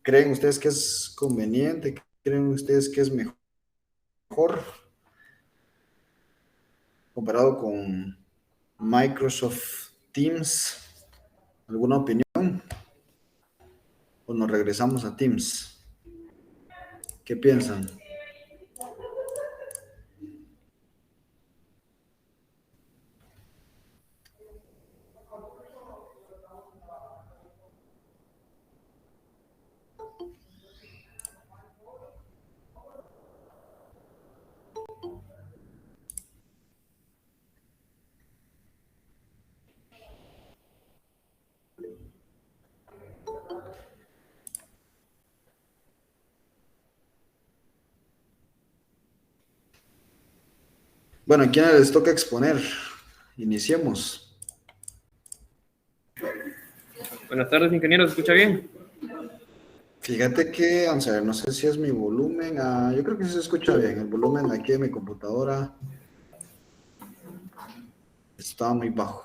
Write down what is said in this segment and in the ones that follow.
¿Creen ustedes que es conveniente? ¿Creen ustedes que es mejor comparado con Microsoft Teams? ¿Alguna opinión? ¿O nos regresamos a Teams? ¿Qué piensan? Bueno, ¿a quién les toca exponer? Iniciemos. Buenas tardes, ingeniero, ¿se escucha bien? Fíjate que, vamos a ver, no sé si es mi volumen. Yo creo que sí se escucha bien. El volumen aquí de mi computadora está muy bajo.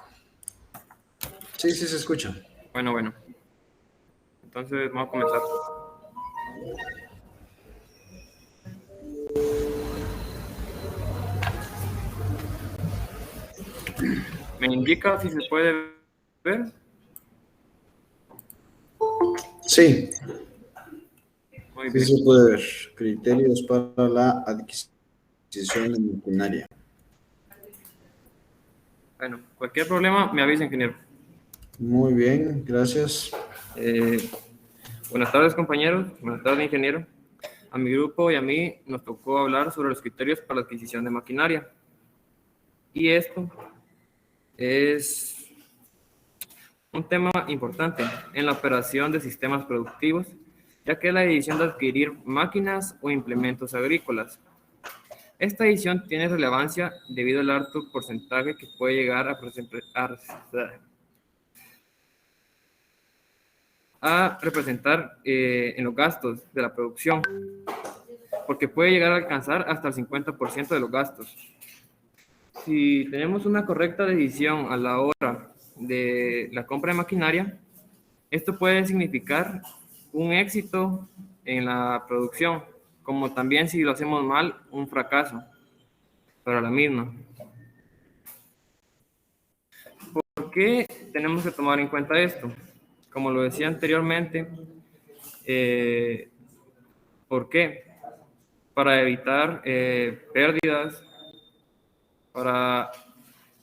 Sí, sí se escucha. Bueno. Entonces vamos a comenzar. ¿Me indica si se puede ver? Sí, Muy sí bien. se puede ver. Criterios para la adquisición de maquinaria. Bueno, cualquier problema me avisa, ingeniero. Muy bien, gracias. Eh, Buenas tardes, compañeros. Buenas tardes, ingeniero. A mi grupo y a mí nos tocó hablar sobre los criterios para la adquisición de maquinaria. Y esto es un tema importante en la operación de sistemas productivos, ya que es la decisión de adquirir máquinas o implementos agrícolas. Esta decisión tiene relevancia debido al alto porcentaje que puede llegar a representar en los gastos de la producción, porque puede llegar a alcanzar hasta el 50% de los gastos. Si tenemos una correcta decisión a la hora de la compra de maquinaria, esto puede significar un éxito en la producción, como también si lo hacemos mal, un fracaso para la misma. ¿Por qué tenemos que tomar en cuenta esto? Como lo decía anteriormente, eh, ¿por qué? Para evitar pérdidas, para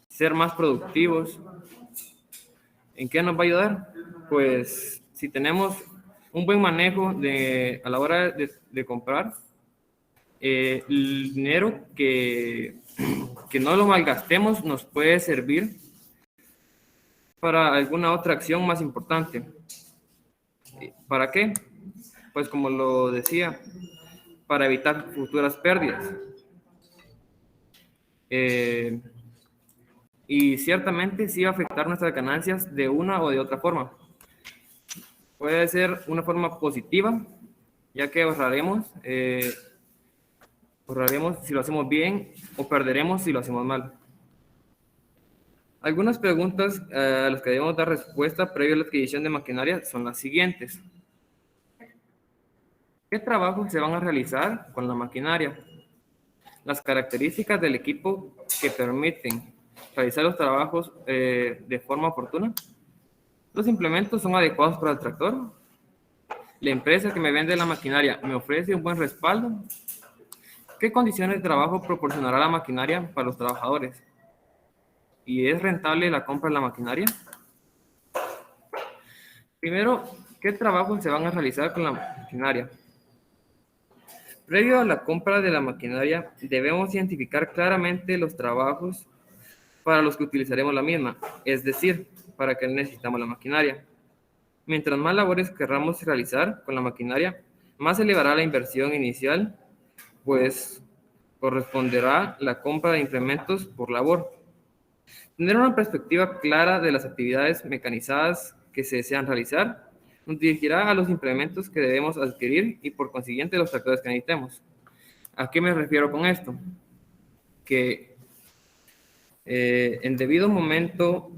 ser más productivos. ¿En qué nos va a ayudar? Pues si tenemos un buen manejo a la hora de comprar, el dinero que no lo malgastemos nos puede servir para alguna otra acción más importante. ¿Para qué? Pues como lo decía, para evitar futuras pérdidas. Eh, y ciertamente sí va a afectar nuestras ganancias de una o de otra forma. Puede ser una forma positiva, ya que ahorraremos si lo hacemos bien o perderemos si lo hacemos mal. Algunas preguntas a las que debemos dar respuesta previo a la adquisición de maquinaria son las siguientes. ¿Qué trabajos se van a realizar con la maquinaria? Las características del equipo que permiten realizar los trabajos de forma oportuna. ¿Los implementos son adecuados para el tractor? ¿La empresa que me vende la maquinaria me ofrece un buen respaldo? ¿Qué condiciones de trabajo proporcionará la maquinaria para los trabajadores? ¿Y es rentable la compra de la maquinaria? Primero, ¿qué trabajos se van a realizar con la maquinaria? Previo a la compra de la maquinaria, debemos identificar claramente los trabajos para los que utilizaremos la misma, es decir, para qué necesitamos la maquinaria. Mientras más labores querramos realizar con la maquinaria, más se elevará la inversión inicial, pues corresponderá la compra de implementos por labor. Tener una perspectiva clara de las actividades mecanizadas que se desean realizar nos dirigirá a los implementos que debemos adquirir y por consiguiente los tractores que necesitemos. ¿A qué me refiero con esto? Que en debido momento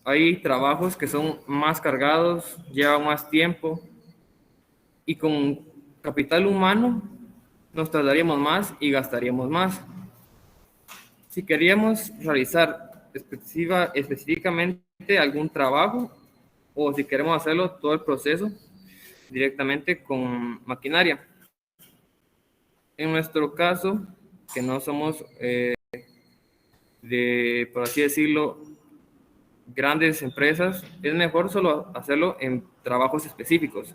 hay trabajos que son más cargados, llevan más tiempo y con capital humano nos tardaríamos más y gastaríamos más. Si queríamos realizar específicamente algún trabajo o si queremos hacerlo todo el proceso directamente con maquinaria. En nuestro caso, que no somos de, por así decirlo, grandes empresas, es mejor solo hacerlo en trabajos específicos.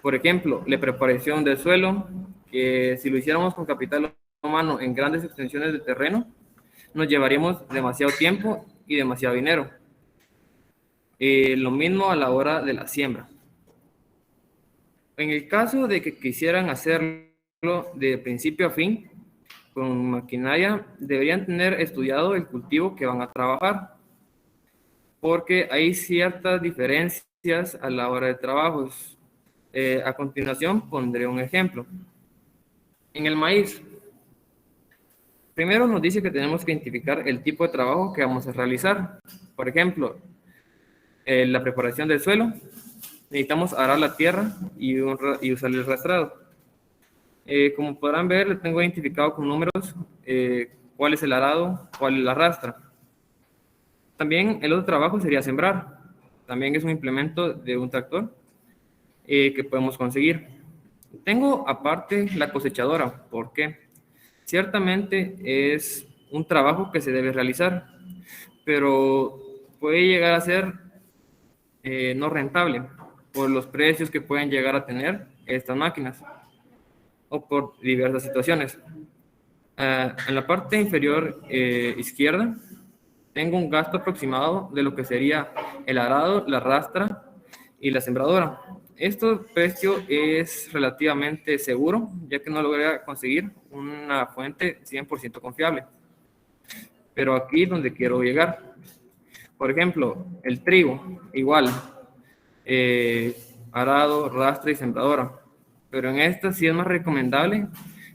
Por ejemplo, la preparación del suelo, que si lo hiciéramos con capital humano en grandes extensiones de terreno, nos llevaríamos demasiado tiempo y demasiado dinero. Lo mismo a la hora de la siembra. En el caso de que quisieran hacerlo de principio a fin, con maquinaria, deberían tener estudiado el cultivo que van a trabajar, porque hay ciertas diferencias a la hora de trabajos. A continuación pondré un ejemplo. En el maíz, primero nos dice que tenemos que identificar el tipo de trabajo que vamos a realizar. Por ejemplo, la preparación del suelo, necesitamos arar la tierra y usar el rastrado. Como podrán ver, le tengo identificado con números cuál es el arado, cuál es la rastra. También el otro trabajo sería sembrar. También es un implemento de un tractor que podemos conseguir. Tengo aparte la cosechadora. ¿Por qué? Ciertamente es un trabajo que se debe realizar, pero puede llegar a ser no rentable por los precios que pueden llegar a tener estas máquinas o por diversas situaciones. En la parte inferior izquierda tengo un gasto aproximado de lo que sería el arado, la rastra y la sembradora. Este precio es relativamente seguro, ya que no logré conseguir una fuente 100% confiable. Pero aquí es donde quiero llegar. Por ejemplo, el trigo, igual, arado, rastra y sembradora. Pero en esta sí es más recomendable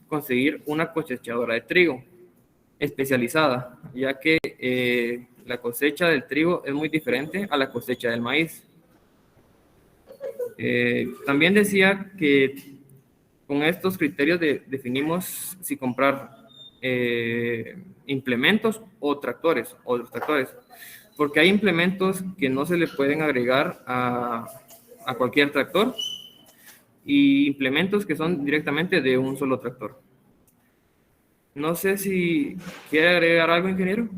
conseguir una cosechadora de trigo especializada, ya que la cosecha del trigo es muy diferente a la cosecha del maíz. También decía que con estos criterios definimos si comprar implementos o tractores, otros tractores, porque hay implementos que no se le pueden agregar a cualquier tractor y implementos que son directamente de un solo tractor. No sé si quiere agregar algo, ingeniero.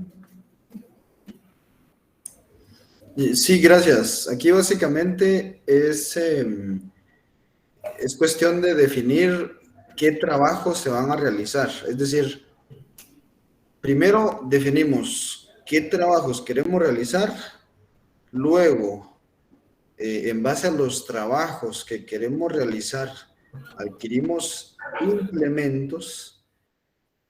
Sí, gracias. Aquí básicamente es cuestión de definir qué trabajos se van a realizar. Es decir, primero definimos qué trabajos queremos realizar, luego, en base a los trabajos que queremos realizar, adquirimos implementos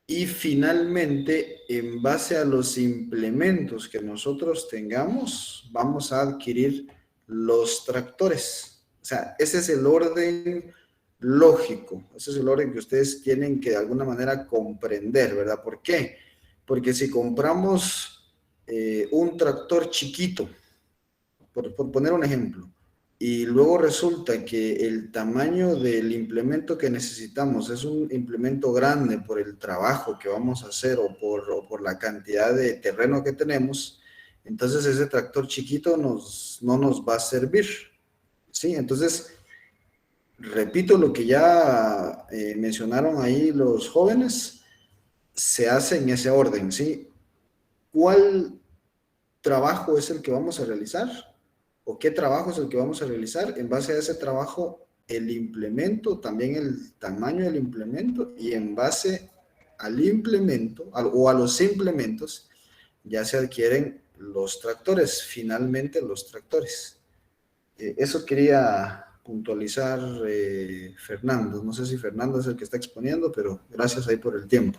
y finalmente, en base a los implementos que nosotros tengamos, vamos a adquirir los tractores. O sea, ese es el orden lógico, ese es el orden que ustedes tienen que de alguna manera comprender, ¿verdad? ¿Por qué? Porque si compramos un tractor chiquito, por poner un ejemplo, y luego resulta que el tamaño del implemento que necesitamos es un implemento grande por el trabajo que vamos a hacer o por la cantidad de terreno que tenemos, entonces ese tractor chiquito no nos va a servir, ¿sí? Entonces, repito lo que ya mencionaron ahí los jóvenes, se hace en ese orden, ¿sí? ¿Cuál trabajo es el que vamos a realizar? ¿O qué trabajo es el que vamos a realizar? En base a ese trabajo, el implemento, también el tamaño del implemento, y en base al implemento o a los implementos, ya se adquieren los tractores, finalmente los tractores. Eso quería puntualizar, Fernando. No sé si Fernando es el que está exponiendo, pero gracias ahí por el tiempo.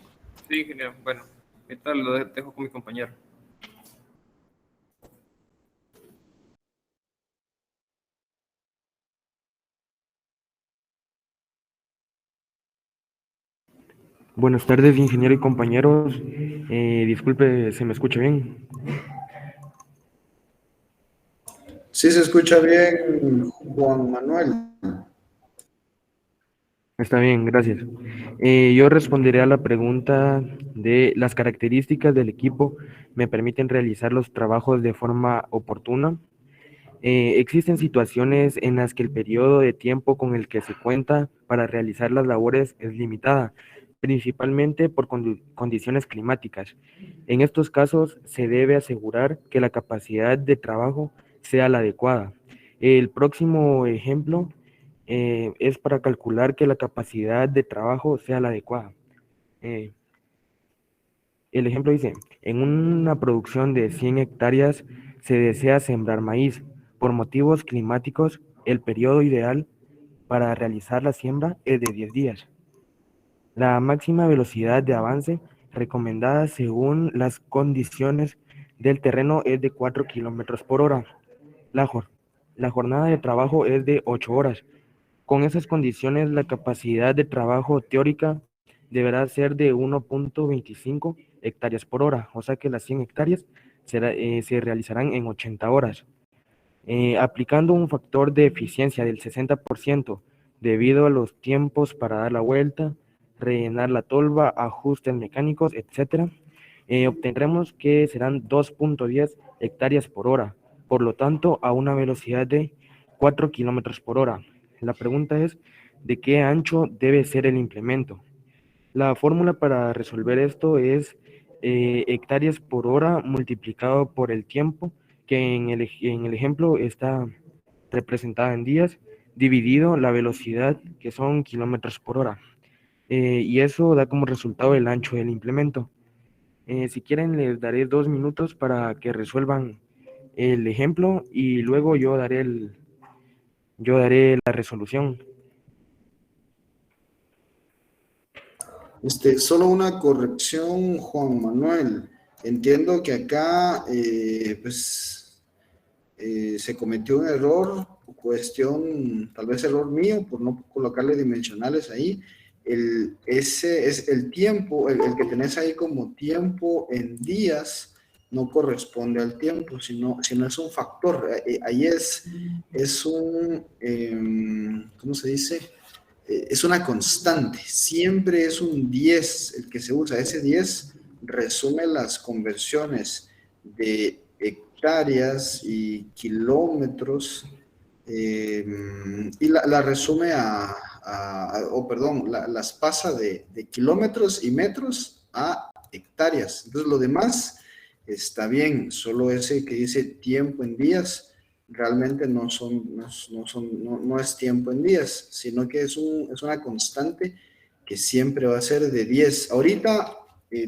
Sí, ingeniero. Bueno, ahorita lo dejo con mi compañero. Buenas tardes, ingeniero y compañeros. Disculpe, ¿se me escucha bien? Sí se escucha bien, Juan Manuel. Está bien, gracias. Yo responderé a la pregunta de las características del equipo me permiten realizar los trabajos de forma oportuna. Existen situaciones en las que el periodo de tiempo con el que se cuenta para realizar las labores es limitada, principalmente por condiciones climáticas. En estos casos, se debe asegurar que la capacidad de trabajo sea la adecuada. El próximo ejemplo es para calcular que la capacidad de trabajo sea la adecuada. Eh, el ejemplo dice, en una producción de 100 hectáreas se desea sembrar maíz. Por motivos climáticos, el periodo ideal para realizar la siembra es de 10 días. La máxima velocidad de avance recomendada según las condiciones del terreno es de 4 kilómetros por hora. La, la jornada de trabajo es de 8 horas. Con esas condiciones, la capacidad de trabajo teórica deberá ser de 1.25 hectáreas por hora, o sea que las 100 hectáreas se realizarán en 80 horas. Aplicando un factor de eficiencia del 60% debido a los tiempos para dar la vuelta, rellenar la tolva, ajustes mecánicos, etcétera, obtendremos que serán 2.10 hectáreas por hora, por lo tanto a una velocidad de 4 kilómetros por hora. La pregunta es, ¿de qué ancho debe ser el implemento? La fórmula para resolver esto es hectáreas por hora multiplicado por el tiempo, que en el ejemplo está representada en días, dividido la velocidad, que son kilómetros por hora. Y eso da como resultado el ancho del implemento. Si quieren, les daré 2 minutos para que resuelvan el ejemplo y luego yo daré la resolución. Solo una corrección, Juan Manuel. Entiendo que acá, se cometió un error, cuestión, tal vez error mío, por no colocarle dimensionales ahí. Ese es el tiempo, el que tenés ahí como tiempo en días, no corresponde al tiempo, sino es un factor. Ahí es un, ¿cómo se dice? Es una constante, siempre es un 10 el que se usa. Ese 10 resume las conversiones de hectáreas y kilómetros, y la resume las pasa de kilómetros y metros a hectáreas. Entonces lo demás está bien, solo ese que dice tiempo en días realmente no es tiempo en días, sino que es una constante que siempre va a ser de 10. Ahorita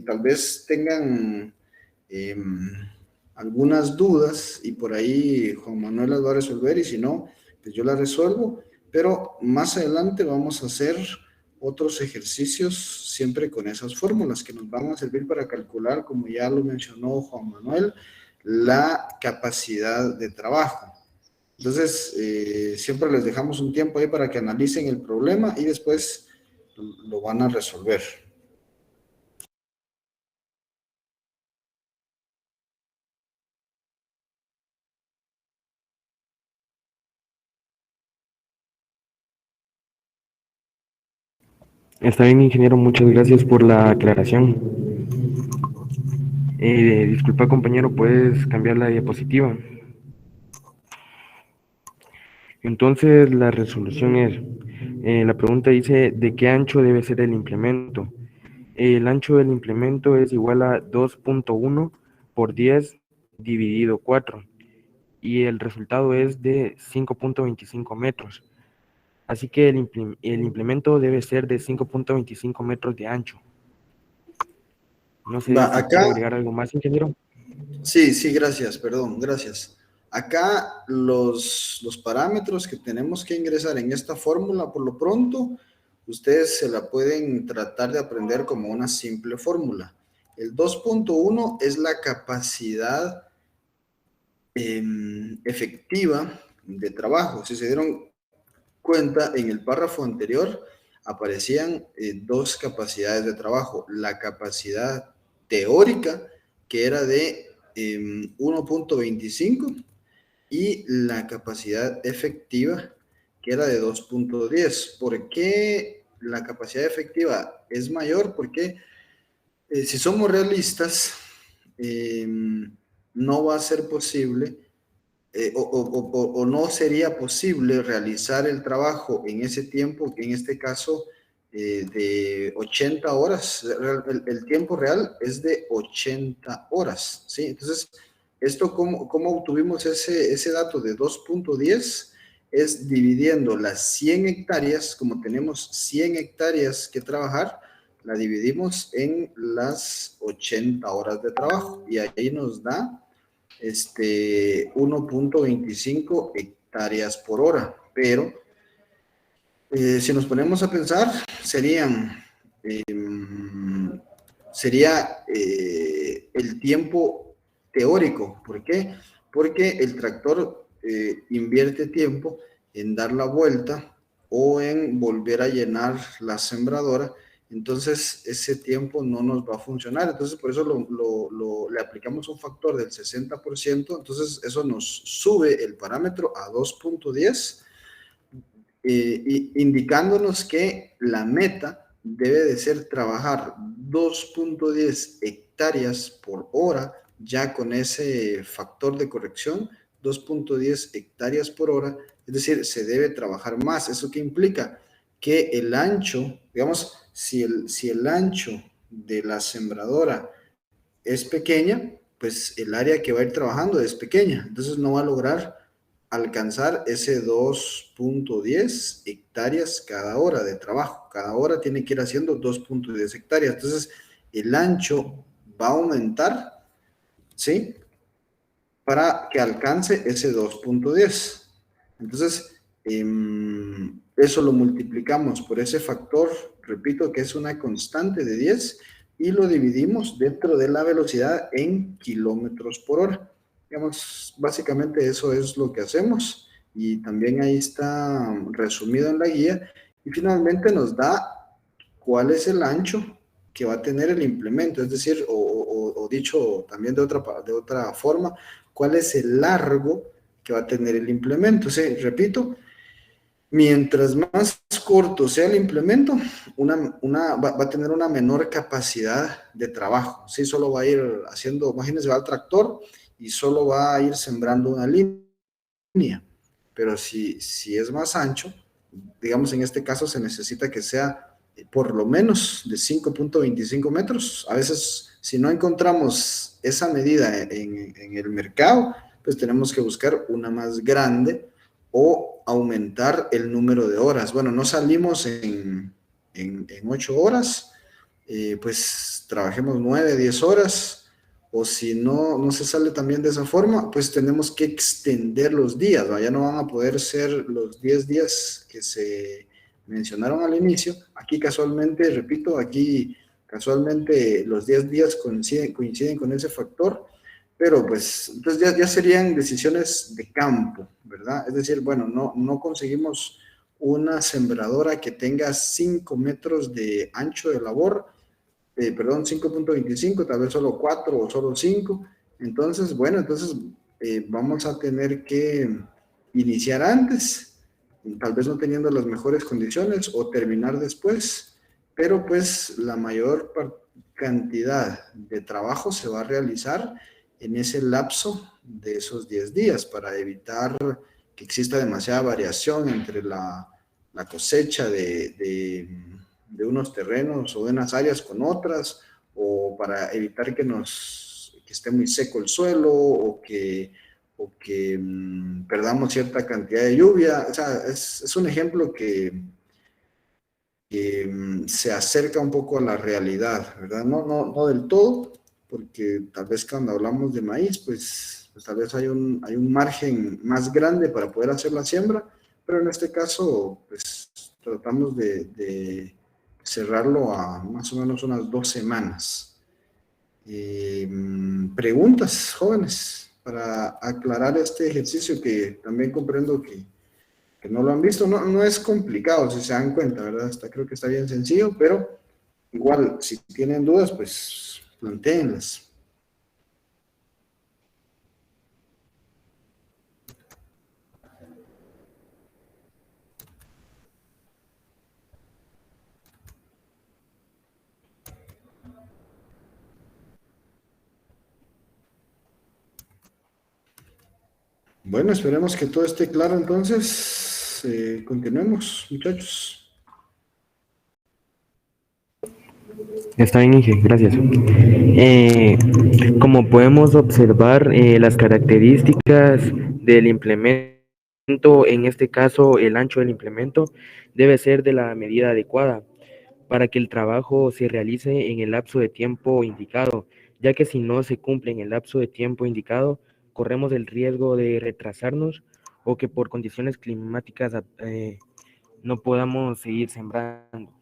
tal vez tengan eh, algunas dudas y por ahí Juan Manuel las va a resolver y si no, pues yo las resuelvo, pero más adelante vamos a hacer otros ejercicios siempre con esas fórmulas que nos van a servir para calcular, como ya lo mencionó Juan Manuel, la capacidad de trabajo. Entonces, siempre les dejamos un tiempo ahí para que analicen el problema y después lo van a resolver. Está bien, ingeniero, muchas gracias por la aclaración. Disculpa, compañero, ¿puedes cambiar la diapositiva? Entonces, la resolución es, la pregunta dice, ¿de qué ancho debe ser el implemento? El ancho del implemento es igual a 2.1 por 10 dividido 4 y el resultado es de 5.25 metros. Así que el implemento debe ser de 5.25 metros de ancho. No sé Va, si acá, quiere agregar algo más, ingeniero. sí, gracias, perdón, gracias. Acá los parámetros que tenemos que ingresar en esta fórmula, por lo pronto, ustedes se la pueden tratar de aprender como una simple fórmula. El 2.1 es la capacidad efectiva de trabajo. Si se dieron cuenta, en el párrafo anterior aparecían dos capacidades de trabajo. La capacidad teórica, que era de 1.25, y la capacidad efectiva, que era de 2.10. ¿Por qué la capacidad efectiva es mayor porque si somos realistas, no va a ser posible o no sería posible realizar el trabajo en ese tiempo, en este caso de 80 horas. El tiempo real es de 80 horas, ¿sí? Entonces, ¿cómo obtuvimos ese dato de 2.10? Es dividiendo las 100 hectáreas, como tenemos 100 hectáreas que trabajar, la dividimos en las 80 horas de trabajo y ahí nos da 1.25 hectáreas por hora, pero si nos ponemos a pensar, eh, sería el tiempo teórico. ¿Por qué? Porque el tractor invierte tiempo en dar la vuelta o en volver a llenar la sembradora. Entonces, ese tiempo no nos va a funcionar. Entonces, por eso le aplicamos un factor del 60%. Entonces, eso nos sube el parámetro a 2.10, indicándonos que la meta debe de ser trabajar 2.10 hectáreas por hora, ya con ese factor de corrección, 2.10 hectáreas por hora, es decir, se debe trabajar más. ¿Eso qué implica? Que el ancho, digamos, si el ancho de la sembradora es pequeña, pues el área que va a ir trabajando es pequeña, entonces no va a lograr alcanzar ese 2.10 hectáreas cada hora de trabajo. Cada hora tiene que ir haciendo 2.10 hectáreas. Entonces, el ancho va a aumentar, ¿sí? Para que alcance ese 2.10. Entonces, eso lo multiplicamos por ese factor, repito, que es una constante de 10, y lo dividimos dentro de la velocidad en kilómetros por hora. Digamos, básicamente eso es lo que hacemos y también ahí está resumido en la guía y finalmente nos da cuál es el ancho que va a tener el implemento, es decir, o dicho también de otra forma, cuál es el largo que va a tener el implemento. Sí, repito, mientras más corto sea el implemento, va a tener una menor capacidad de trabajo. Sí, solo va a ir haciendo, imagínense, va al tractor y solo va a ir sembrando una línea. Pero si es más ancho, digamos en este caso se necesita que sea por lo menos de 5.25 metros. A veces, si no encontramos esa medida en el mercado, pues tenemos que buscar una más grande o aumentar el número de horas. Bueno, no salimos en 8 horas, pues trabajemos 9, 10 horas, o si no se sale también de esa forma, pues tenemos que extender los días, ¿no? Ya no van a poder ser los 10 días que se mencionaron al inicio. Aquí casualmente, repito, aquí casualmente los 10 días coinciden con ese factor, pero pues entonces ya serían decisiones de campo, ¿verdad? Es decir, bueno, no conseguimos una sembradora que tenga 5 metros de ancho de labor, perdón, 5.25, tal vez solo 4 o solo 5. Entonces, bueno, vamos a tener que iniciar antes, tal vez no teniendo las mejores condiciones o terminar después, pero pues la mayor cantidad de trabajo se va a realizar en ese lapso de esos 10 días para evitar que exista demasiada variación entre la cosecha de unos terrenos o de unas áreas con otras, o para evitar que esté muy seco el suelo o que perdamos cierta cantidad de lluvia. O sea, es un ejemplo que se acerca un poco a la realidad, ¿verdad? No del todo, porque tal vez cuando hablamos de maíz, pues tal vez hay un margen más grande para poder hacer la siembra, pero en este caso, pues tratamos de cerrarlo a más o menos unas 2 semanas. Preguntas, jóvenes, para aclarar este ejercicio que también comprendo que no lo han visto. No es complicado, si se dan cuenta, ¿verdad? Creo que está bien sencillo, pero igual, si tienen dudas, pues plantéenlas. Bueno, esperemos que todo esté claro entonces. Continuemos, muchachos. Está bien, Inge, gracias. Como podemos observar, las características del implemento, en este caso el ancho del implemento, debe ser de la medida adecuada para que el trabajo se realice en el lapso de tiempo indicado, ya que si no se cumple en el lapso de tiempo indicado, corremos el riesgo de retrasarnos o que por condiciones climáticas no podamos seguir sembrando.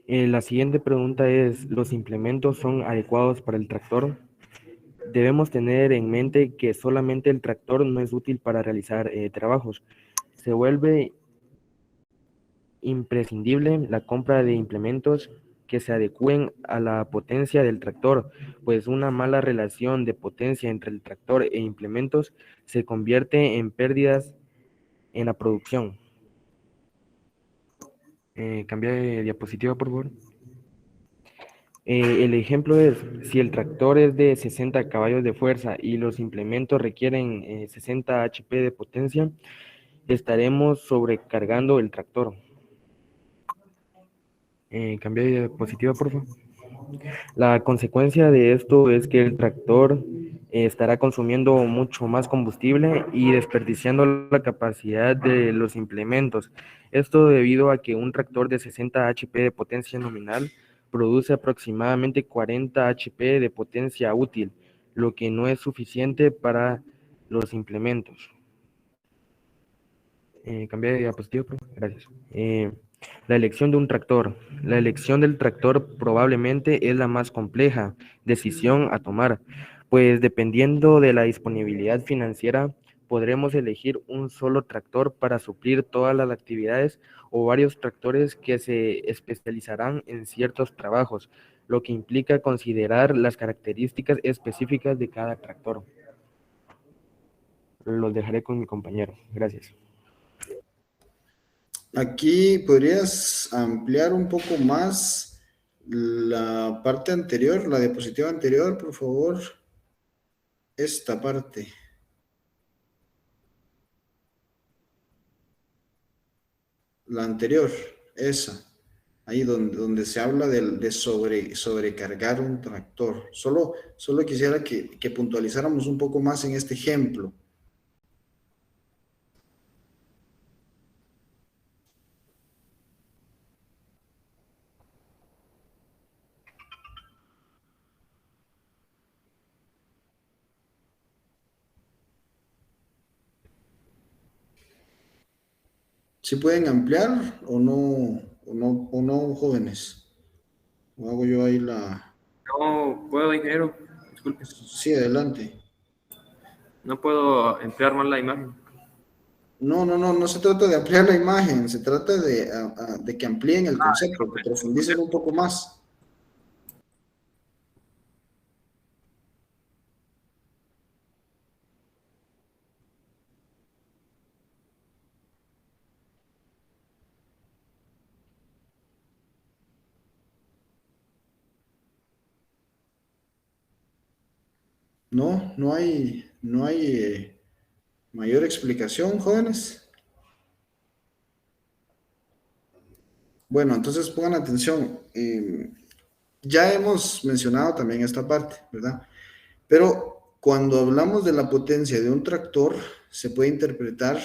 La siguiente pregunta es, ¿los implementos son adecuados para el tractor? Debemos tener en mente que solamente el tractor no es útil para realizar trabajos. Se vuelve imprescindible la compra de implementos que se adecúen a la potencia del tractor, pues una mala relación de potencia entre el tractor e implementos se convierte en pérdidas en la producción. Cambia de diapositiva, por favor. El ejemplo es, si el tractor es de 60 caballos de fuerza y los implementos requieren 60 HP de potencia, estaremos sobrecargando el tractor. Cambia de diapositiva, por favor. La consecuencia de esto es que el tractor estará consumiendo mucho más combustible y desperdiciando la capacidad de los implementos. Esto debido a que un tractor de 60 HP de potencia nominal produce aproximadamente 40 HP de potencia útil, lo que no es suficiente para los implementos. Cambia de diapositiva, por favor. Gracias. La elección de un tractor. La elección del tractor probablemente es la más compleja decisión a tomar, pues dependiendo de la disponibilidad financiera, podremos elegir un solo tractor para suplir todas las actividades o varios tractores que se especializarán en ciertos trabajos, lo que implica considerar las características específicas de cada tractor. Los dejaré con mi compañero. Gracias. Aquí podrías ampliar un poco más la parte anterior, la diapositiva anterior, por favor. Esta parte. La anterior, esa. Ahí donde se habla de sobrecargar un tractor. Solo quisiera que puntualizáramos un poco más en este ejemplo. ¿Sí pueden ampliar o no, jóvenes? ¿O hago yo ahí la...? No puedo, ingeniero, disculpe. Sí, adelante. No puedo emplear más la imagen. No se trata de ampliar la imagen, se trata de que amplíen el concepto, que profundicen un poco más. No hay mayor explicación, jóvenes. Bueno, entonces pongan atención. Ya hemos mencionado también esta parte, ¿verdad? Pero cuando hablamos de la potencia de un tractor, se puede interpretar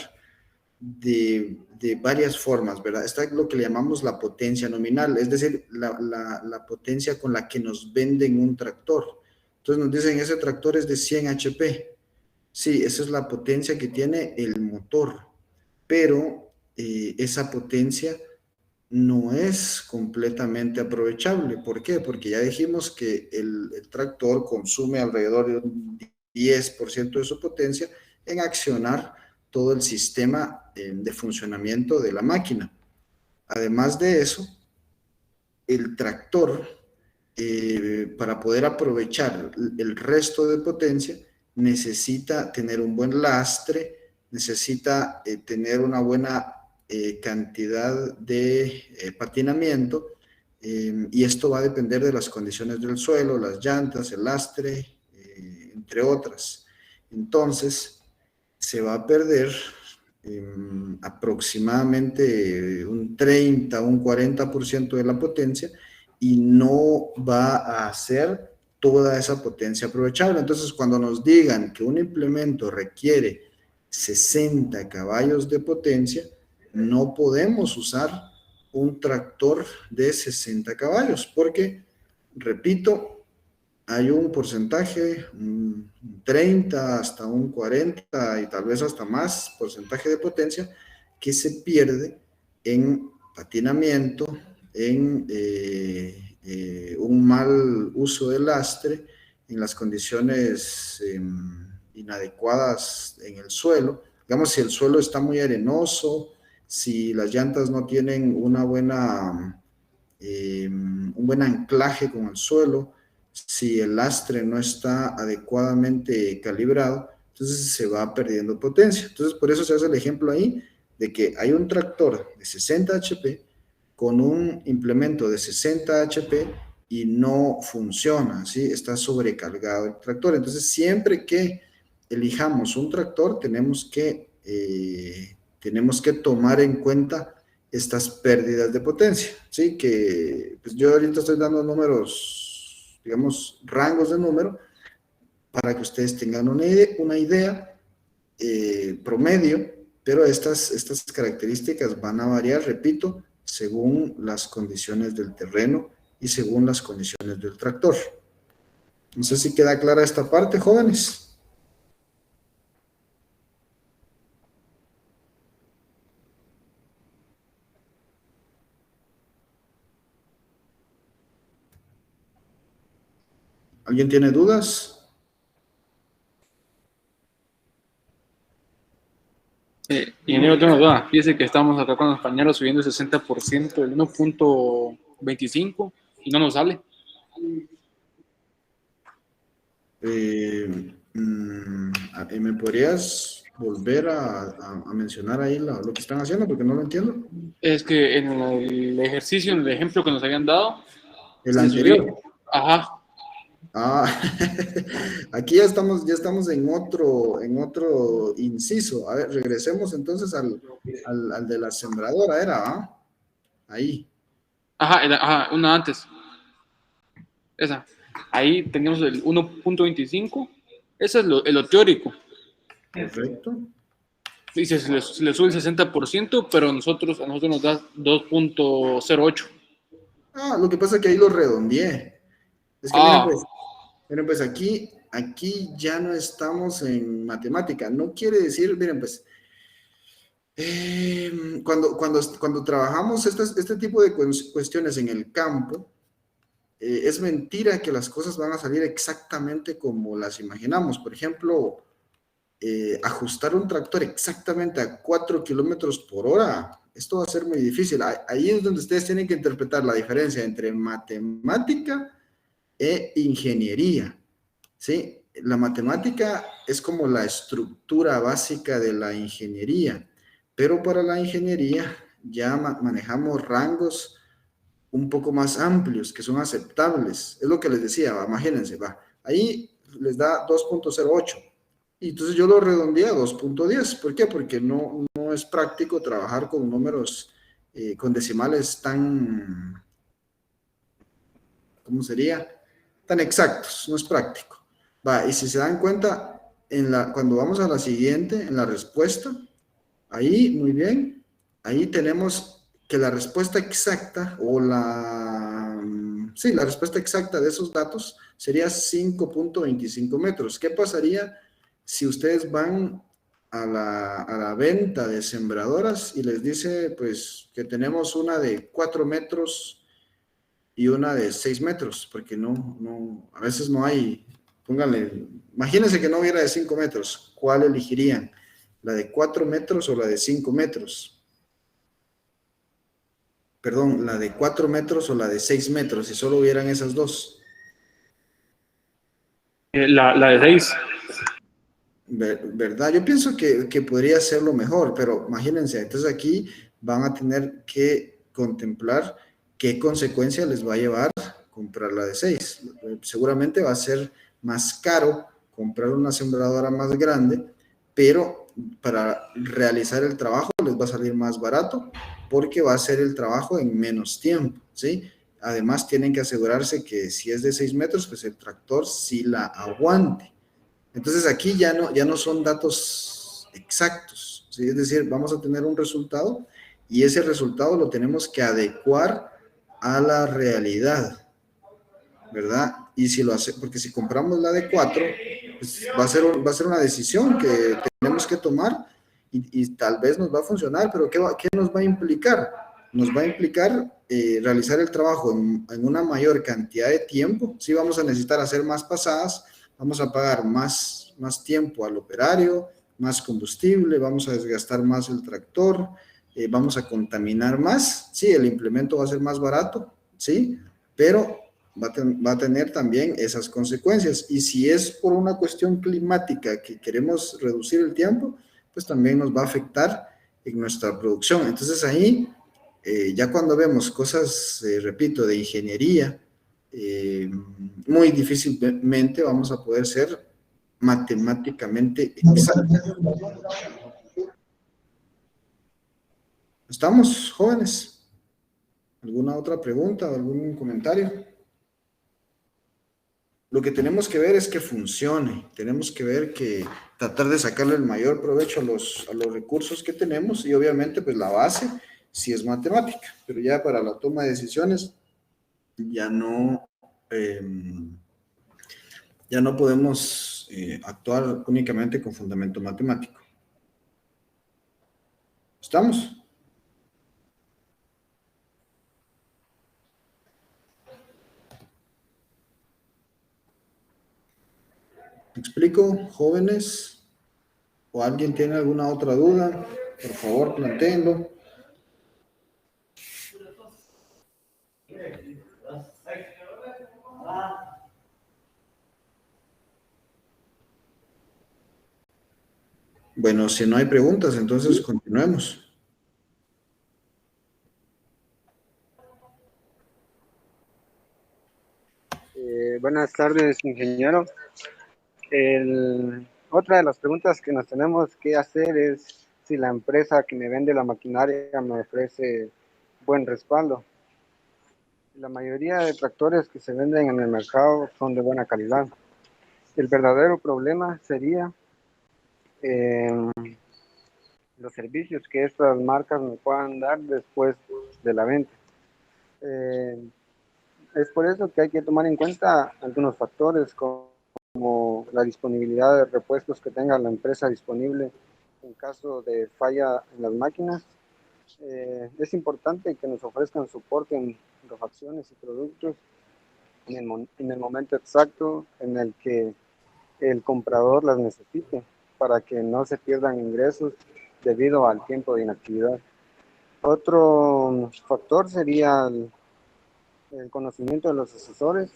de varias formas, ¿verdad? Está lo que le llamamos la potencia nominal, es decir, la potencia con la que nos venden un tractor. Entonces nos dicen, ese tractor es de 100 HP. Sí, esa es la potencia que tiene el motor, pero esa potencia no es completamente aprovechable. ¿Por qué? Porque ya dijimos que el tractor consume alrededor de un 10% de su potencia en accionar todo el sistema de funcionamiento de la máquina. Además de eso, el tractor, para poder aprovechar el resto de potencia, necesita tener un buen lastre, necesita tener una buena cantidad de patinamiento, y esto va a depender de las condiciones del suelo, las llantas, el lastre, entre otras. Entonces, se va a perder aproximadamente un 30, un 40% de la potencia y no va a ser toda esa potencia aprovechable. Entonces, cuando nos digan que un implemento requiere 60 caballos de potencia, no podemos usar un tractor de 60 caballos, porque, repito, hay un porcentaje, un 30 hasta un 40 y tal vez hasta más porcentaje de potencia que se pierde en patinamiento, en un mal uso del lastre, en las condiciones inadecuadas en el suelo. Digamos, si el suelo está muy arenoso, si las llantas no tienen una buena, un buen anclaje con el suelo, si el lastre no está adecuadamente calibrado, entonces se va perdiendo potencia. Entonces, por eso se hace el ejemplo ahí de que hay un tractor de 60 HP con un implemento de 60 HP y no funciona, ¿sí? Está sobrecargado el tractor. Entonces, siempre que elijamos un tractor, tenemos que tomar en cuenta estas pérdidas de potencia, ¿sí? Que pues yo ahorita estoy dando números, digamos, rangos de número, para que ustedes tengan una idea promedio, pero estas características van a variar, repito, según las condiciones del terreno y según las condiciones del tractor. No sé si queda clara esta parte, jóvenes. ¿Alguien tiene dudas? Ingeniero, tengo una duda. Fíjese que estamos acá con los compañeros subiendo el 60% del 1.25 y no nos sale. ¿Me podrías volver a mencionar ahí lo que están haciendo? Porque no lo entiendo. Es que en el ejercicio, en el ejemplo que nos habían dado, El se anterior. subió. Ajá. Ah, aquí ya estamos en otro inciso. A ver, regresemos entonces al de la sembradora, ¿era? Ahí. Ajá, una antes. Esa. Ahí teníamos el 1.25. Eso es lo teórico. Correcto. Dice, se le sube el 60%, pero a nosotros nos da 2.08. Ah, lo que pasa es que ahí lo redondeé. Es que miren pues aquí ya no estamos en matemática. No quiere decir, miren pues, cuando trabajamos este tipo de cuestiones en el campo, es mentira que las cosas van a salir exactamente como las imaginamos. Por ejemplo, ajustar un tractor exactamente a 4 kilómetros por hora, esto va a ser muy difícil. Ahí es donde ustedes tienen que interpretar la diferencia entre matemática e ingeniería, ¿sí? La matemática es como la estructura básica de la ingeniería, pero para la ingeniería ya manejamos rangos un poco más amplios que son aceptables. Es lo que les decía, imagínense, ahí les da 2.08 y entonces yo lo redondeé a 2.10. ¿Por qué? Porque no es práctico trabajar con números, con decimales tan, ¿cómo sería? Tan exactos, no es práctico. Y si se dan cuenta, cuando vamos a la siguiente, en la respuesta, ahí, muy bien, ahí tenemos que la respuesta exacta la respuesta exacta de esos datos sería 5.25 metros. ¿Qué pasaría si ustedes van a la venta de sembradoras y les dice, pues, que tenemos una de 4 metros y una de 6 metros? Porque a veces no hay, pónganle, imagínense que no hubiera de 5 metros, ¿cuál elegirían? ¿La de 4 metros o la de 5 metros? Perdón, ¿la de 4 metros o la de 6 metros? Si solo hubieran esas dos. La de 6. ¿Verdad? Yo pienso que podría ser lo mejor, pero imagínense, entonces aquí van a tener que contemplar qué consecuencia les va a llevar comprar la de 6. Seguramente va a ser más caro comprar una sembradora más grande, pero para realizar el trabajo les va a salir más barato porque va a hacer el trabajo en menos tiempo, ¿sí? Además, tienen que asegurarse que si es de 6 metros, pues el tractor sí la aguante. Entonces, aquí ya no son datos exactos, ¿sí? Es decir, vamos a tener un resultado y ese resultado lo tenemos que adecuar a la realidad, ¿verdad? Y si lo hace, porque si compramos la de 4, pues va a ser una decisión que tenemos que tomar y tal vez nos va a funcionar, pero ¿qué nos va a implicar? Nos va a implicar realizar el trabajo en una mayor cantidad de tiempo. Sí, vamos a necesitar hacer más pasadas, vamos a pagar más tiempo al operario, más combustible, vamos a desgastar más el tractor, vamos a contaminar más. Sí, el implemento va a ser más barato, sí, pero va a tener también esas consecuencias. Y si es por una cuestión climática que queremos reducir el tiempo, pues también nos va a afectar en nuestra producción. Entonces ahí, ya cuando vemos cosas, repito, de ingeniería, muy difícilmente vamos a poder ser matemáticamente exactos. ¿Estamos, jóvenes? ¿Alguna otra pregunta o algún comentario? Lo que tenemos que ver es que funcione, tenemos que ver que tratar de sacarle el mayor provecho a los recursos que tenemos y obviamente pues la base sí es matemática, pero ya para la toma de decisiones ya no, eh, ya no podemos actuar únicamente con fundamento matemático. ¿Estamos? ¿Me explico, jóvenes? ¿O alguien tiene alguna otra duda? Por favor, plantéenlo. Bueno, si no hay preguntas, entonces continuemos. Buenas tardes, ingeniero. Otra de las preguntas que nos tenemos que hacer es si la empresa que me vende la maquinaria me ofrece buen respaldo. La mayoría de tractores que se venden en el mercado son de buena calidad. El verdadero problema sería eh, los servicios que estas marcas me puedan dar después de la venta. Eh, es por eso que hay que tomar en cuenta algunos factores como la disponibilidad de repuestos que tenga la empresa disponible en caso de falla en las máquinas. Es importante que nos ofrezcan soporte en refacciones y productos en el momento exacto en el que el comprador las necesite para que no se pierdan ingresos debido al tiempo de inactividad. Otro factor sería el conocimiento de los asesores.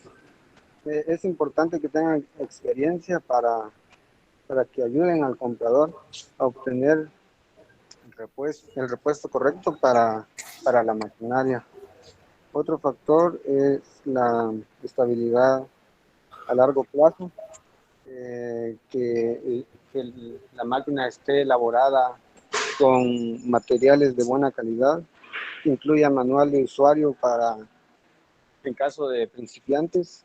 Es importante que tengan experiencia para que ayuden al comprador a obtener el repuesto correcto para la maquinaria. Otro factor es la estabilidad a largo plazo, que la máquina esté elaborada con materiales de buena calidad, que incluya manual de usuario para, en caso de principiantes,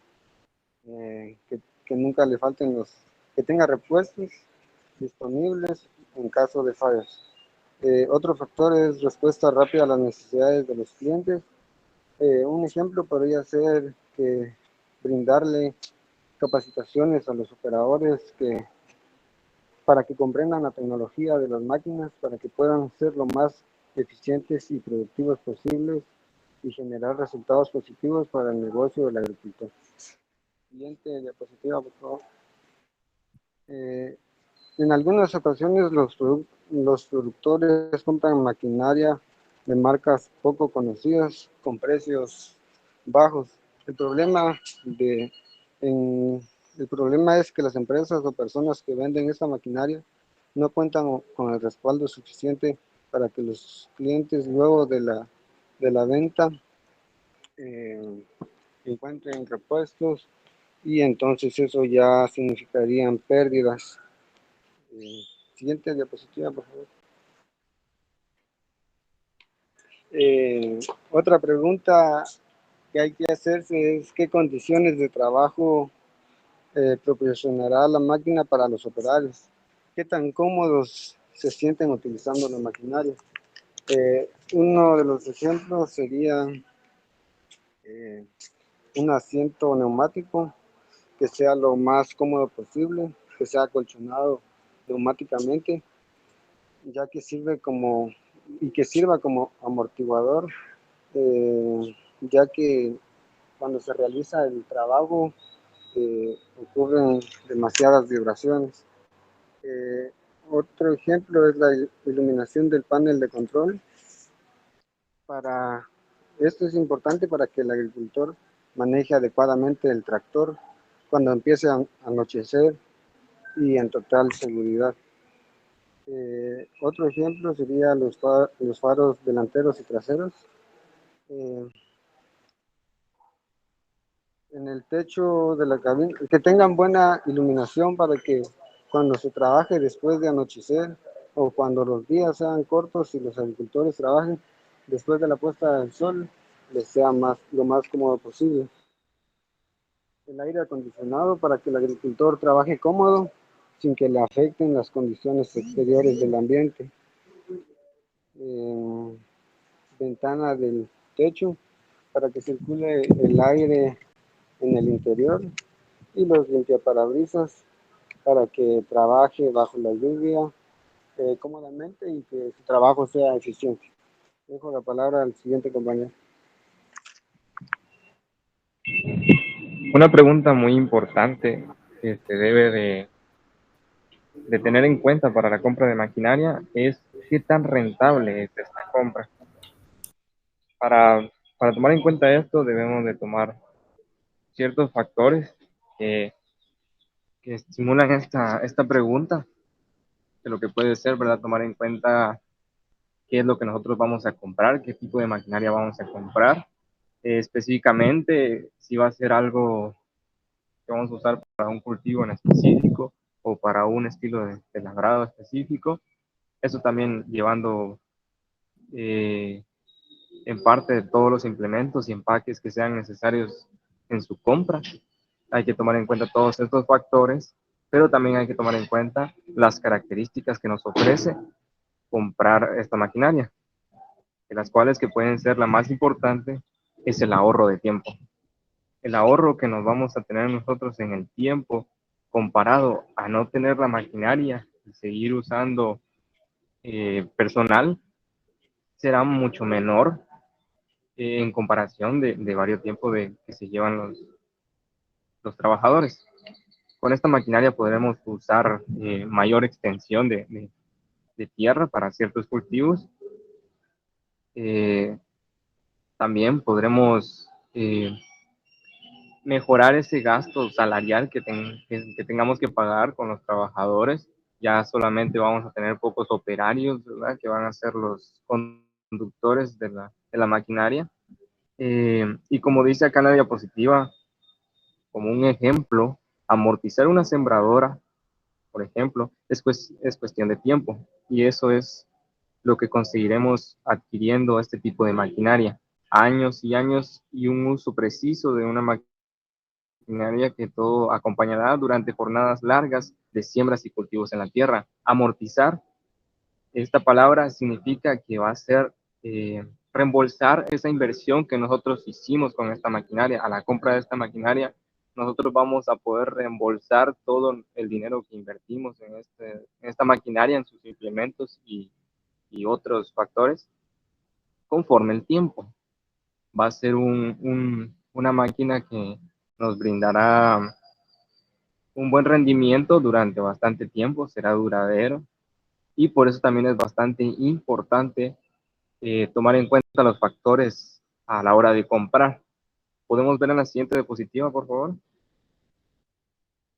que nunca le falten que tenga repuestos disponibles en caso de fallas. Otro factor es respuesta rápida a las necesidades de los clientes. Un ejemplo podría ser que brindarle capacitaciones a los operadores para que comprendan la tecnología de las máquinas, para que puedan ser lo más eficientes y productivos posibles y generar resultados positivos para el negocio del agricultor. Siguiente diapositiva, por favor. En algunas ocasiones los productores compran maquinaria de marcas poco conocidas con precios bajos. El problema, el problema es que las empresas o personas que venden esta maquinaria no cuentan con el respaldo suficiente para que los clientes luego de la venta encuentren repuestos y entonces eso ya significarían pérdidas. Siguiente diapositiva, por favor. Otra pregunta que hay que hacerse es qué condiciones de trabajo proporcionará la máquina para los operarios, qué tan cómodos se sienten utilizando la maquinaria. Uno de los ejemplos sería un asiento neumático que sea lo más cómodo posible, que sea acolchonado neumáticamente, ya que sirve como y que sirva como amortiguador, ya que cuando se realiza el trabajo ocurren demasiadas vibraciones. Otro ejemplo es la iluminación del panel de control. Esto es importante para que el agricultor maneje adecuadamente el tractor cuando empiece a anochecer y en total seguridad. Otro ejemplo sería los faros delanteros y traseros. En el techo de la cabina, que tengan buena iluminación para que cuando se trabaje después de anochecer o cuando los días sean cortos y los agricultores trabajen después de la puesta del sol, les sea lo más cómodo posible. El aire acondicionado para que el agricultor trabaje cómodo sin que le afecten las condiciones exteriores del ambiente. Ventana del techo para que circule el aire en el interior y los limpiaparabrisas para que trabaje bajo la lluvia cómodamente y que su trabajo sea eficiente. Dejo la palabra al siguiente compañero. Una pregunta muy importante que se debe de tener en cuenta para la compra de maquinaria es qué tan rentable es esta compra. Para, para tomar en cuenta esto debemos de tomar ciertos factores que, que estimulan esta pregunta, de lo que puede ser, ¿verdad? Tomar en cuenta qué es lo que nosotros vamos a comprar, qué tipo de maquinaria vamos a comprar, específicamente si va a ser algo que vamos a usar para un cultivo en específico o para un estilo de labrado específico. Eso también llevando en parte de todos los implementos y empaques que sean necesarios en su compra. Hay que tomar en cuenta todos estos factores, pero también hay que tomar en cuenta las características que nos ofrece comprar esta maquinaria, de las cuales que pueden ser la más importante es el ahorro de tiempo. El ahorro que nos vamos a tener nosotros en el tiempo comparado a no tener la maquinaria y seguir usando personal será mucho menor en comparación de varios tiempos que se llevan los trabajadores. Con esta maquinaria podremos usar mayor extensión de tierra para ciertos cultivos. También podremos mejorar ese gasto salarial que tengamos que pagar con los trabajadores. Ya solamente vamos a tener pocos operarios, ¿verdad? Que van a ser los conductores de la maquinaria. Y como dice acá en la diapositiva, como un ejemplo, amortizar una sembradora, por ejemplo, es cuestión de tiempo. Y eso es lo que conseguiremos adquiriendo este tipo de maquinaria. Años y años y un uso preciso de una maquinaria que todo acompañará durante jornadas largas de siembras y cultivos en la tierra. Amortizar, esta palabra significa que va a ser reembolsar esa inversión que nosotros hicimos con esta maquinaria. A la compra de esta maquinaria, nosotros vamos a poder reembolsar todo el dinero que invertimos en esta maquinaria, en sus implementos y otros factores, conforme el tiempo. Va a ser una máquina que nos brindará un buen rendimiento durante bastante tiempo, será duradero, y por eso también es bastante importante tomar en cuenta los factores a la hora de comprar. ¿Podemos ver en la siguiente diapositiva, por favor?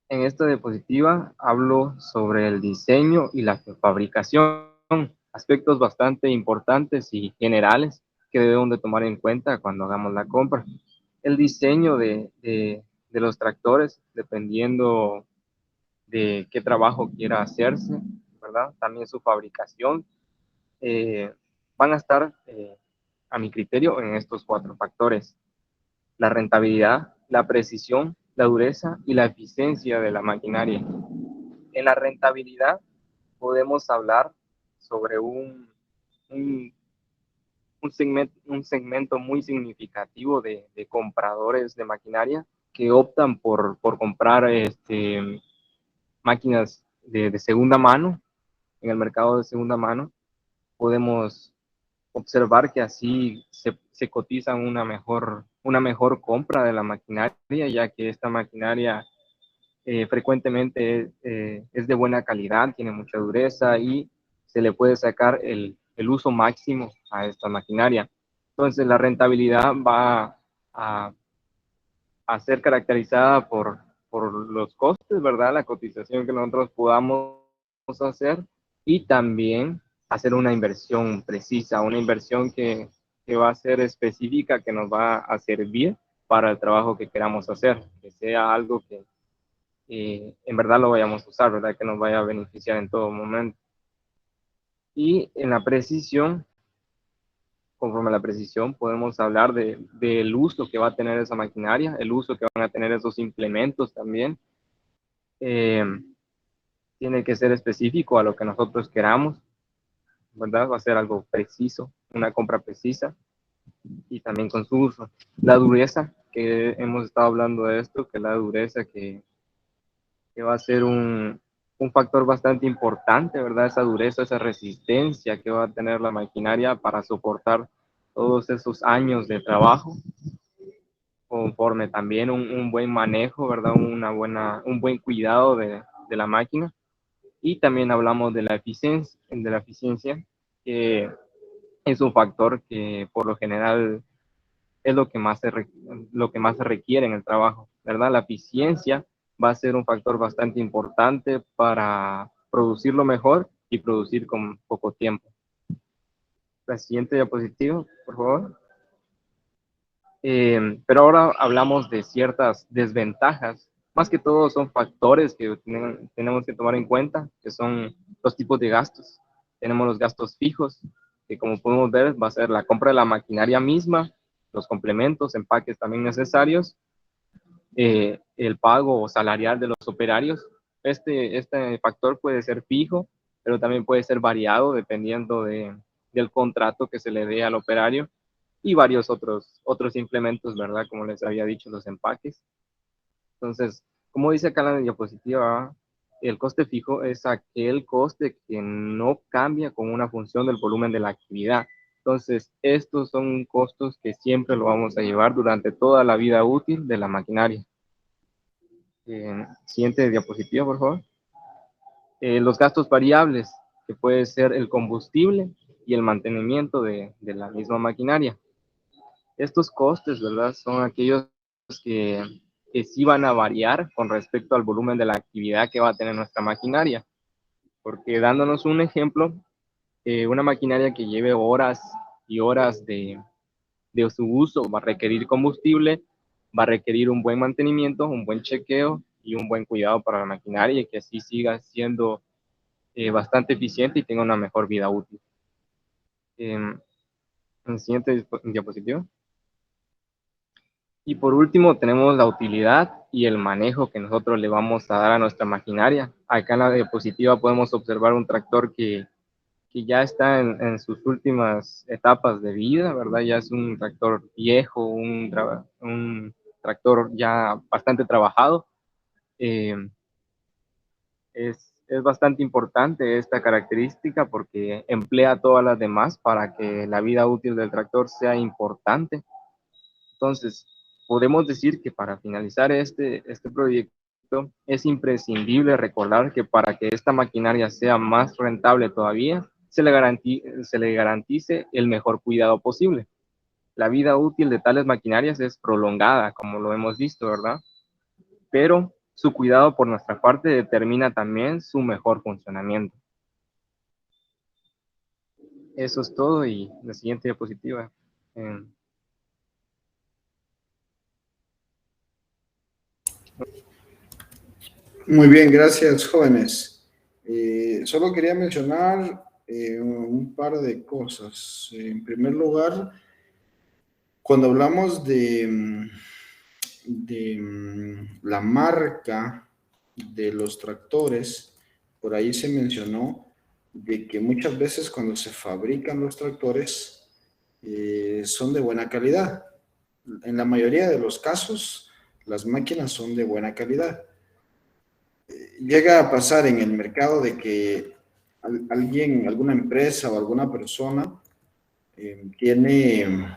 En esta diapositiva hablo sobre el diseño y la fabricación, aspectos bastante importantes y generales que debemos de tomar en cuenta cuando hagamos la compra. El diseño de de los tractores, dependiendo de qué trabajo quiera hacerse, ¿verdad? También su fabricación, van a estar, a mi criterio, en estos 4 factores: la rentabilidad, la precisión, la dureza y la eficiencia de la maquinaria. En la rentabilidad podemos hablar sobre un, un segmento muy significativo de compradores de maquinaria que optan por comprar máquinas de segunda mano, en el mercado de segunda mano. Podemos observar que así se cotiza una mejor compra de la maquinaria, ya que esta maquinaria frecuentemente es de buena calidad, tiene mucha dureza y se le puede sacar el uso máximo a esta maquinaria. Entonces la rentabilidad va a ser caracterizada por los costes, ¿verdad? La cotización que nosotros podamos hacer, y también hacer una inversión precisa, una inversión que va a ser específica, que nos va a servir para el trabajo que queramos hacer, que sea algo que en verdad lo vayamos a usar, ¿verdad? Que nos vaya a beneficiar en todo momento. Y en la precisión, conforme a la precisión, podemos hablar del uso que va a tener esa maquinaria, el uso que van a tener esos implementos también. Eh, Tiene que ser específico a lo que nosotros queramos, ¿verdad? Va a ser algo preciso, una compra precisa, y también con su uso. La dureza, que hemos estado hablando de esto, que la dureza que va a ser un factor bastante importante, ¿verdad? Esa dureza, esa resistencia que va a tener la maquinaria para soportar todos esos años de trabajo, conforme también un buen manejo, ¿verdad? Un buen cuidado de la máquina. Y también hablamos de la eficiencia, que es un factor que por lo general es lo que más se requiere en el trabajo, ¿verdad? La eficiencia va a ser un factor bastante importante para producirlo mejor y producir con poco tiempo. La siguiente diapositiva, por favor. Pero ahora hablamos de ciertas desventajas. Más que todo son factores que tenemos que tomar en cuenta, que son los tipos de gastos. Tenemos los gastos fijos, que como podemos ver va a ser la compra de la maquinaria misma, los complementos, empaques también necesarios, el pago salarial de los operarios. Este factor puede ser fijo, pero también puede ser variado dependiendo del contrato que se le dé al operario, y varios otros implementos, ¿verdad? Como les había dicho, los empaques. Entonces, como dice acá en la diapositiva, el coste fijo es aquel coste que no cambia con una función del volumen de la actividad. Entonces, estos son costos que siempre lo vamos a llevar durante toda la vida útil de la maquinaria. Siguiente diapositiva, por favor. Los gastos variables, que puede ser el combustible y el mantenimiento de la misma maquinaria. Estos costes, ¿verdad? Son aquellos que sí van a variar con respecto al volumen de la actividad que va a tener nuestra maquinaria. Porque dándonos un ejemplo, una maquinaria que lleve horas y horas de su uso va a requerir combustible, va a requerir un buen mantenimiento, un buen chequeo y un buen cuidado para la maquinaria, y que así siga siendo bastante eficiente y tenga una mejor vida útil. En el siguiente diapositiva. Y por último tenemos la utilidad y el manejo que nosotros le vamos a dar a nuestra maquinaria. Acá en la diapositiva podemos observar un tractor que ya está en sus últimas etapas de vida, ¿verdad? Ya es un tractor viejo, un tractor ya bastante trabajado. Eh, es bastante importante esta característica porque emplea todas las demás para que la vida útil del tractor sea importante. Entonces, podemos decir que para finalizar este proyecto es imprescindible recordar que para que esta maquinaria sea más rentable todavía, se le garantice el mejor cuidado posible. La vida útil de tales maquinarias es prolongada, como lo hemos visto, ¿verdad? Pero su cuidado por nuestra parte determina también su mejor funcionamiento. Eso es todo, y la siguiente diapositiva. 。 . 。 . 。 . 。 . 。 . 。 . 。 . 。 . 。 . 。 . 。 . 。 . 。 . 。 . 。 . 。 . 。 . 。 . 。 . 。 . 。 . 。 . 。 . 。 . 。 . 。 . 。 . 。 . Muy bien, gracias, jóvenes. Solo quería mencionar un par de cosas. En primer lugar, cuando hablamos de la marca de los tractores, por ahí se mencionó de que muchas veces cuando se fabrican los tractores son de buena calidad. En la mayoría de los casos, las máquinas son de buena calidad. Llega a pasar en el mercado de que alguien, alguna empresa o alguna persona tiene,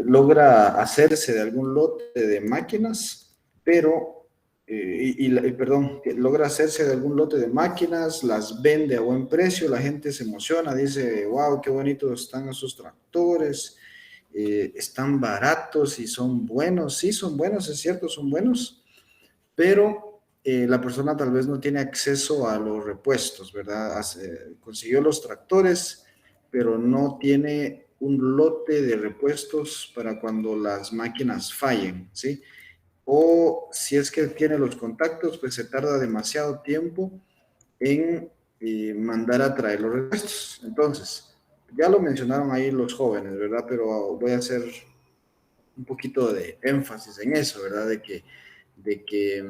logra hacerse de algún lote de máquinas, pero, perdón, logra hacerse de algún lote de máquinas, las vende a buen precio, la gente se emociona, dice, wow, qué bonitos están esos tractores, están baratos y son buenos. Sí, son buenos, es cierto, son buenos, pero la persona tal vez no tiene acceso a los repuestos, ¿verdad? Consiguió los tractores, pero no tiene un lote de repuestos para cuando las máquinas fallen, ¿sí? O si es que tiene los contactos, pues se tarda demasiado tiempo en mandar a traer los repuestos. Entonces, ya lo mencionaron ahí los jóvenes, ¿verdad? Pero voy a hacer un poquito de énfasis en eso, ¿verdad? De que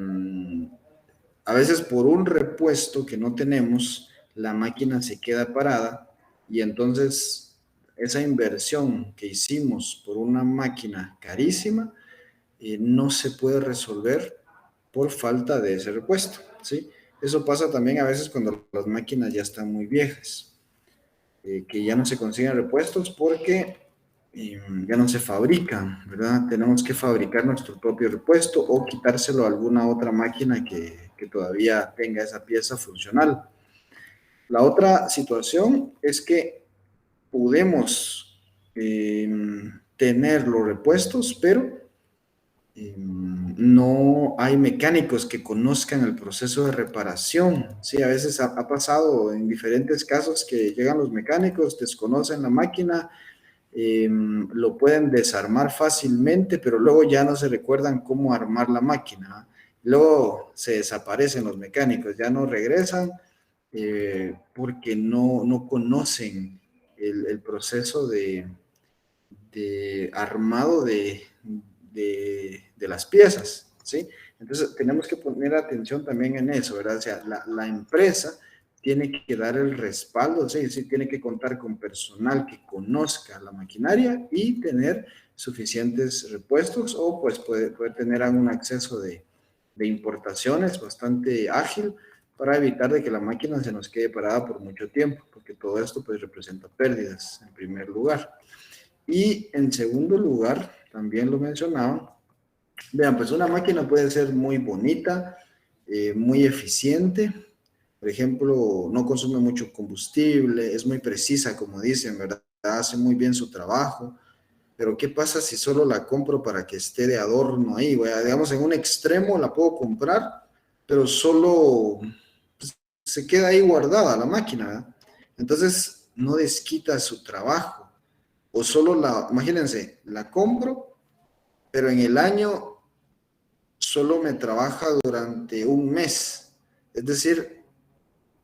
a veces por un repuesto que no tenemos, la máquina se queda parada y entonces esa inversión que hicimos por una máquina carísima no se puede resolver por falta de ese repuesto, ¿sí? Eso pasa también a veces cuando las máquinas ya están muy viejas, que ya no se consiguen repuestos porque ya no se fabrican, ¿verdad? Tenemos que fabricar nuestro propio repuesto o quitárselo a alguna otra máquina que todavía tenga esa pieza funcional. La otra situación es que podemos tener los repuestos, pero no hay mecánicos que conozcan el proceso de reparación. Sí, a veces ha pasado en diferentes casos que llegan los mecánicos, desconocen la máquina, lo pueden desarmar fácilmente, pero luego ya no se recuerdan cómo armar la máquina. Luego se desaparecen los mecánicos, ya no regresan porque no conocen el proceso de armado de las piezas, ¿sí? Entonces tenemos que poner atención también en eso, ¿verdad? O sea, la empresa tiene que dar el respaldo, ¿sí? Sí, tiene que contar con personal que conozca la maquinaria y tener suficientes repuestos o pues poder tener un acceso de importaciones bastante ágil para evitar de que la máquina se nos quede parada por mucho tiempo, porque todo esto pues representa pérdidas en primer lugar. Y en segundo lugar, también lo mencionaba, vean, pues una máquina puede ser muy bonita, muy eficiente, por ejemplo, no consume mucho combustible, es muy precisa, como dicen, ¿verdad? Hace muy bien su trabajo, pero ¿qué pasa si solo la compro para que esté de adorno ahí? Digamos, en un extremo la puedo comprar, pero solo pues, se queda ahí guardada la máquina, ¿verdad? Entonces, no desquita su trabajo. O solo imagínense, la compro, pero en el año solo me trabaja durante un mes. Es decir,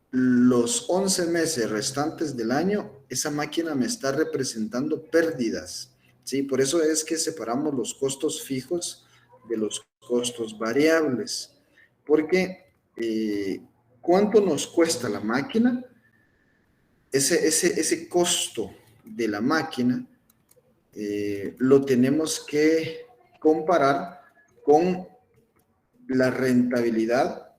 los 11 meses restantes del año, esa máquina me está representando pérdidas, ¿sí? Por eso es que separamos los costos fijos de los costos variables. Porque, ¿cuánto nos cuesta la máquina? Ese costo de la máquina lo tenemos que comparar con la rentabilidad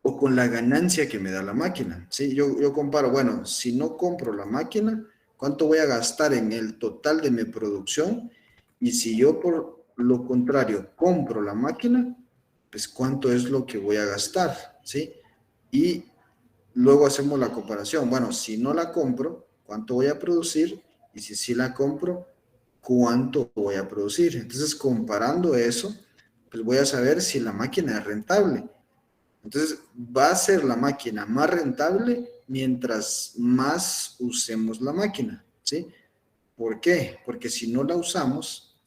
o con la ganancia que me da la máquina. ¿Sí? Yo comparo, bueno, si no compro la máquina, ¿cuánto voy a gastar en el total de mi producción? Y si yo por lo contrario compro la máquina, pues ¿cuánto es lo que voy a gastar? ¿Sí? Y luego hacemos la comparación. Bueno, si no la compro, ¿cuánto voy a producir? Y si sí la compro, ¿cuánto voy a producir? Entonces, comparando eso, pues voy a saber si la máquina es rentable. Entonces, va a ser la máquina más rentable mientras más usemos la máquina, ¿sí? ¿Por qué? Porque si no la usamos,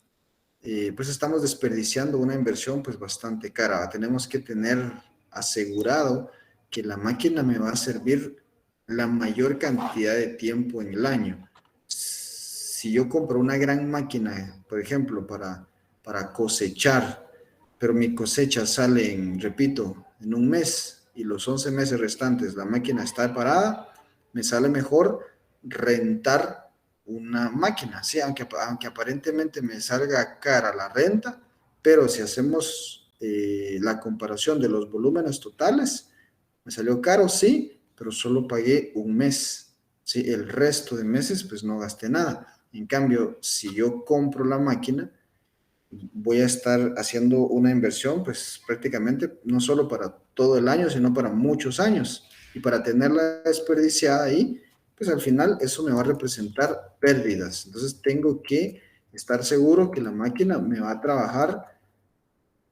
pues estamos desperdiciando una inversión pues bastante cara. Tenemos que tener asegurado que la máquina me va a servir la mayor cantidad de tiempo en el año. Si yo compro una gran máquina, por ejemplo, para cosechar, pero mi cosecha sale repito, en un mes y los 11 meses restantes la máquina está parada, me sale mejor rentar una máquina, sí, aunque aparentemente me salga cara la renta, pero si hacemos la comparación de los volúmenes totales, me salió caro, sí, pero solo pagué un mes, sí, el resto de meses pues no gasté nada. En cambio, si yo compro la máquina, voy a estar haciendo una inversión pues prácticamente no solo para todo el año, sino para muchos años. Y para tenerla desperdiciada ahí, pues al final eso me va a representar pérdidas. Entonces tengo que estar seguro que la máquina me va a trabajar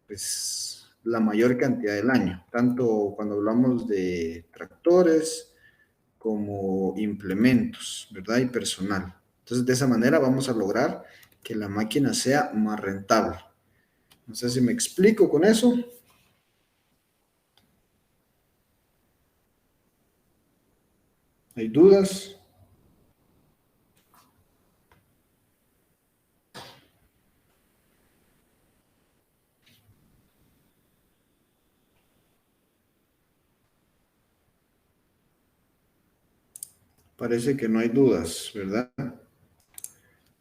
pues la mayor cantidad del año, tanto cuando hablamos de tractores como implementos, ¿verdad? Y personal. Entonces de esa manera vamos a lograr que la máquina sea más rentable. No sé si me explico con eso. ¿Hay dudas? Parece que no hay dudas, ¿verdad?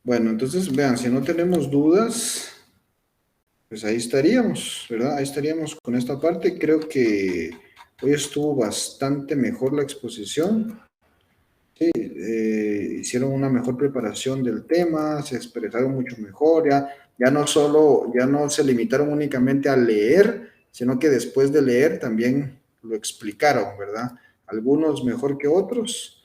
Bueno, entonces vean, si no tenemos dudas, pues ahí estaríamos, ¿verdad? Ahí estaríamos con esta parte. Creo que hoy estuvo bastante mejor la exposición. Sí, hicieron una mejor preparación del tema, se expresaron mucho mejor, ya no solo, ya no se limitaron únicamente a leer, sino que después de leer también lo explicaron, ¿verdad? Algunos mejor que otros,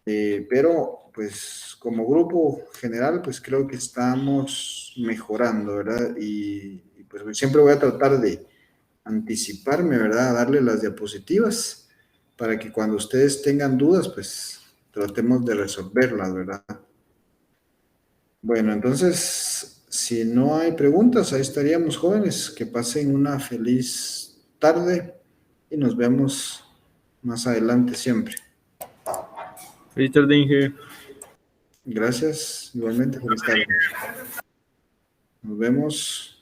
pero pues como grupo general, pues creo que estamos mejorando, ¿verdad? Y pues siempre voy a tratar de anticiparme, ¿verdad? A darle las diapositivas para que cuando ustedes tengan dudas, pues tratemos de resolverlas, ¿verdad? Bueno, entonces, si no hay preguntas, ahí estaríamos, jóvenes. Que pasen una feliz tarde y nos vemos más adelante siempre. Feliz tarde, Inge. Gracias, igualmente, feliz tarde. Nos vemos.